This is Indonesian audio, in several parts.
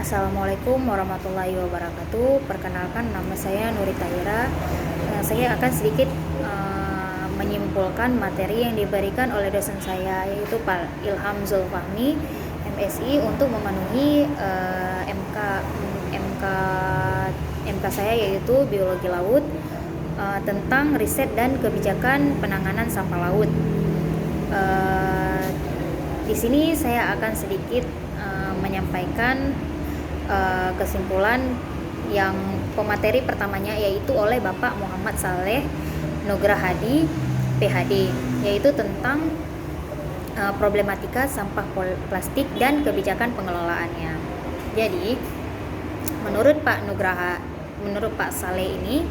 Assalamualaikum warahmatullahi wabarakatuh. Perkenalkan, nama saya Nurita Ira. Saya akan sedikit menyimpulkan materi yang diberikan oleh dosen saya, yaitu Pak Ilham Zulfahmi, MSI, untuk memenuhi MK saya, yaitu Biologi Laut, tentang riset dan kebijakan penanganan sampah laut. Di sini saya akan sedikit menyampaikan kesimpulan yang pemateri pertamanya, yaitu oleh Bapak Muhammad Saleh Nugrahadi, PhD, yaitu tentang problematika sampah plastik dan kebijakan pengelolaannya. Jadi, menurut Pak Saleh ini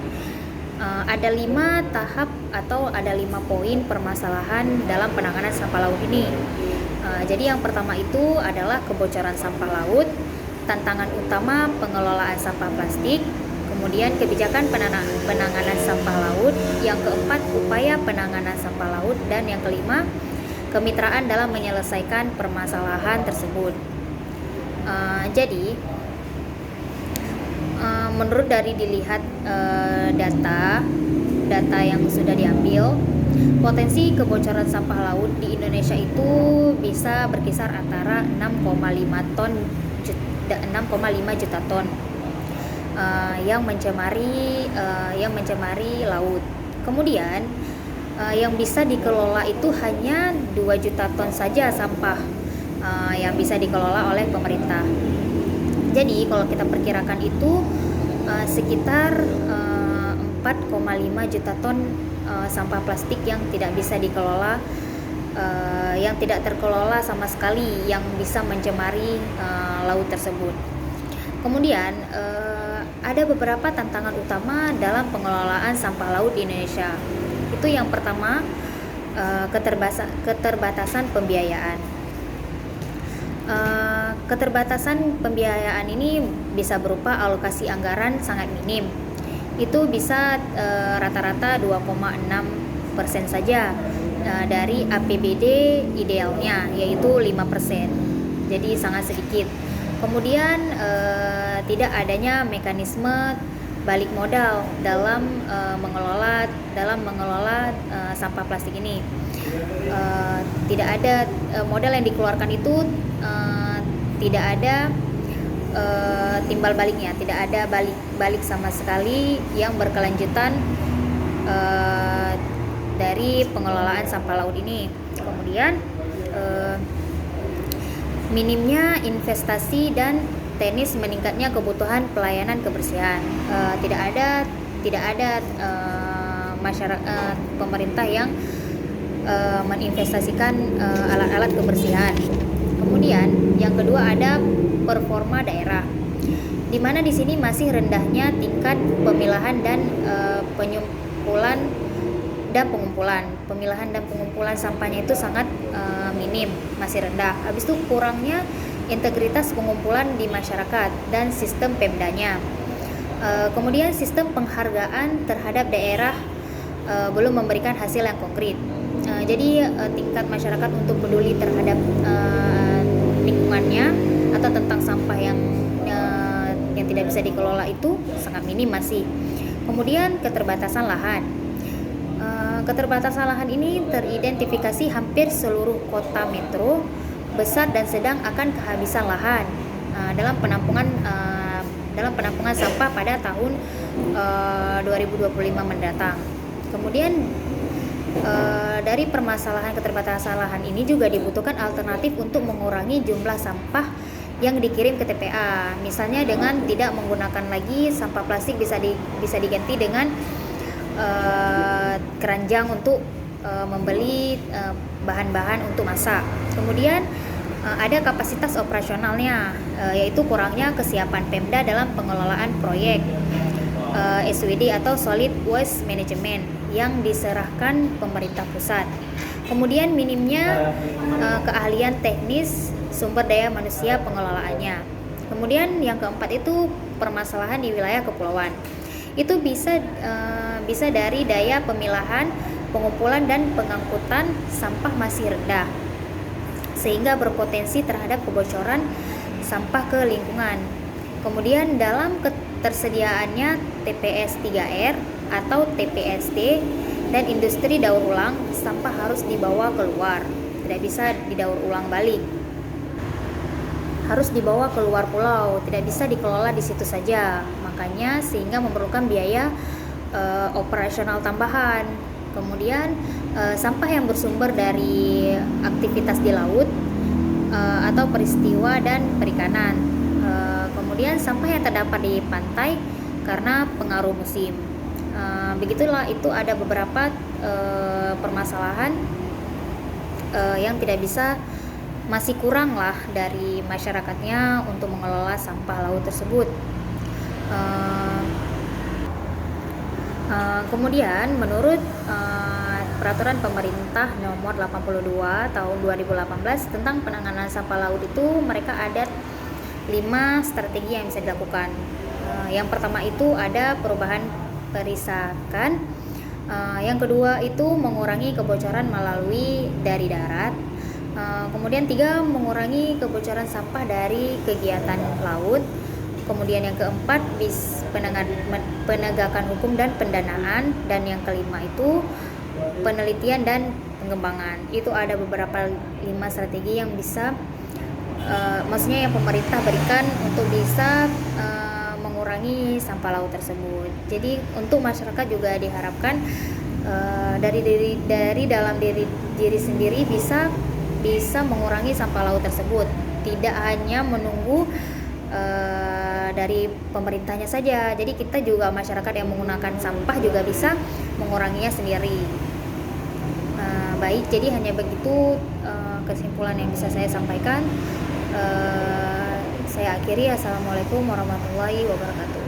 ada 5 tahap atau ada 5 poin permasalahan dalam penanganan sampah laut ini. Jadi yang pertama itu adalah kebocoran sampah laut, tantangan utama pengelolaan sampah plastik, kemudian kebijakan penanganan sampah laut, yang keempat upaya penanganan sampah laut, dan yang kelima kemitraan dalam menyelesaikan permasalahan tersebut. Jadi menurut dari dilihat data yang sudah diambil, potensi kebocoran sampah laut di Indonesia itu bisa berkisar antara 6,5 juta ton yang mencemari laut. Kemudian yang bisa dikelola itu hanya 2 juta ton saja sampah yang bisa dikelola oleh pemerintah. Jadi kalau kita perkirakan itu sekitar 4,5 juta ton sampah plastik yang tidak bisa dikelola, yang tidak terkelola sama sekali, yang bisa mencemari laut tersebut. Kemudian ada beberapa tantangan utama dalam pengelolaan sampah laut di Indonesia. Itu yang pertama, keterbatasan pembiayaan. Keterbatasan pembiayaan ini bisa berupa alokasi anggaran sangat minim. Itu bisa rata-rata 2,6% saja dari APBD idealnya, yaitu 5%. Jadi sangat sedikit. Kemudian tidak adanya mekanisme balik modal dalam mengelola sampah plastik ini. Tidak ada modal yang dikeluarkan itu, tidak ada timbal baliknya, tidak ada balik sama sekali yang berkelanjutan dari pengelolaan sampah laut ini. Kemudian minimnya investasi dan teknis meningkatnya kebutuhan pelayanan kebersihan. Tidak ada masyarakat pemerintah yang meninvestasikan alat-alat kebersihan. Kemudian yang kedua ada performa daerah, di mana di sini masih rendahnya tingkat pemilahan dan pengumpulan sampahnya itu sangat minim, masih rendah. Habis itu kurangnya integritas pengumpulan di masyarakat dan sistem Pemdanya. Kemudian sistem penghargaan terhadap daerah belum memberikan hasil yang konkret. Jadi tingkat masyarakat untuk peduli terhadap lingkungannya atau tentang sampah yang tidak bisa dikelola itu sangat minim masih. Kemudian keterbatasan lahan. Keterbatasan lahan ini teridentifikasi hampir seluruh kota metro besar dan sedang akan kehabisan lahan dalam penampungan sampah pada tahun 2025 mendatang. Kemudian dari permasalahan keterbatasan lahan ini juga dibutuhkan alternatif untuk mengurangi jumlah sampah yang dikirim ke TPA. Misalnya dengan tidak menggunakan lagi sampah plastik, bisa diganti dengan keranjang untuk membeli bahan-bahan untuk masak. Kemudian ada kapasitas operasionalnya, yaitu kurangnya kesiapan Pemda dalam pengelolaan proyek SWD atau Solid Waste Management yang diserahkan pemerintah pusat. Kemudian minimnya keahlian teknis sumber daya manusia pengelolaannya. Kemudian yang keempat itu permasalahan di wilayah kepulauan. Itu bisa dari daya pemilahan, pengumpulan dan pengangkutan sampah masih rendah, sehingga berpotensi terhadap kebocoran sampah ke lingkungan. Kemudian dalam ketersediaannya TPS 3R atau TPST dan industri daur ulang, sampah harus dibawa keluar, tidak bisa didaur ulang balik. Harus dibawa keluar pulau, tidak bisa dikelola di situ saja. Makanya sehingga memerlukan biaya operasional tambahan. Kemudian sampah yang bersumber dari aktivitas di laut atau peristiwa dan perikanan. Kemudian sampah yang terdapat di pantai karena pengaruh musim. Begitulah, itu ada beberapa permasalahan yang tidak bisa, masih kurang lah dari masyarakatnya untuk mengelola sampah laut tersebut. Kemudian menurut peraturan pemerintah nomor 82 tahun 2018 tentang penanganan sampah laut itu, mereka ada 5 strategi yang bisa dilakukan. Yang pertama itu ada perubahan perisakan. Yang kedua itu mengurangi kebocoran melalui dari darat. Kemudian 3, mengurangi kebocoran sampah dari kegiatan laut. Kemudian yang keempat, penegakan hukum dan pendanaan. Dan yang kelima itu penelitian dan pengembangan. Itu ada beberapa 5 strategi yang bisa maksudnya yang pemerintah berikan untuk bisa mengurangi sampah laut tersebut. Jadi untuk masyarakat juga diharapkan dari dalam diri sendiri bisa mengurangi sampah laut tersebut, tidak hanya menunggu dari pemerintahnya saja. Jadi kita juga, masyarakat yang menggunakan sampah juga bisa menguranginya sendiri. Baik, jadi hanya begitu kesimpulan yang bisa saya sampaikan. Saya akhiri. Assalamualaikum warahmatullahi wabarakatuh.